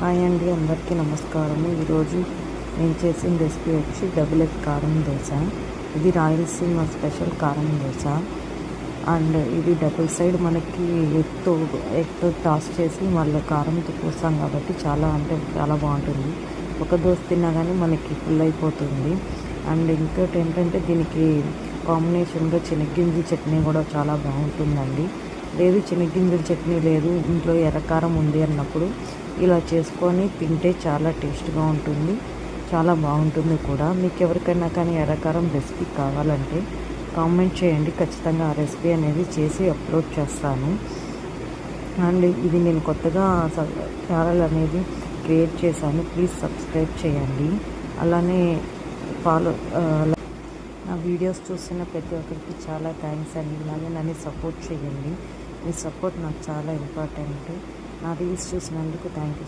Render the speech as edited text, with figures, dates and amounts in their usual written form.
Hi అండి, అందరికీ నమస్కారము. ఈరోజు నేను చేసిన రెసిపీ వచ్చి డబుల్ ఎగ్ కారం దోశ. ఇది రాయలసీమ స్పెషల్ కారం దోశ. అండ్ ఇది డబుల్ సైడ్ మనకి ఎగ్తో టాస్ చేసి మళ్ళీ కారంతో పోస్తాం కాబట్టి చాలా బాగుంటుంది. ఒక దోశ తిన్నా కానీ మనకి ఫుల్ అయిపోతుంది. అండ్ ఇంకోటి ఏంటంటే దీనికి కాంబినేషన్గా శనగ్గింజల చట్నీ కూడా చాలా బాగుంటుందండి. లేదు శనగ్గింజల చట్నీ లేదు, ఇంట్లో ఎర్రకారం ఉంది అన్నప్పుడు ఇలా చేసుకొని తింటే చాలా టేస్ట్గా ఉంటుంది, చాలా బాగుంటుంది కూడా. మీకు ఎవరికైనా కానీ ఎర్రకారం రెసిపీ కావాలంటే కామెంట్ చేయండి, ఖచ్చితంగా ఆ రెసిపీ అనేది చేసి అప్లోడ్ చేస్తాను. అండ్ ఇది నేను కొత్తగా ఛానల్ అనేది క్రియేట్ చేశాను, ప్లీజ్ సబ్స్క్రైబ్ చేయండి. అలానే నా వీడియోస్ చూస్తున్న ప్రతి ఒక్కరికి చాలా థ్యాంక్స్ అండి. ఇలాగే నన్ను సపోర్ట్ చేయండి, మీ సపోర్ట్ నాకు చాలా ఇంపార్టెంట్. నా రీల్స్ చూసినందుకు థ్యాంక్ యూ.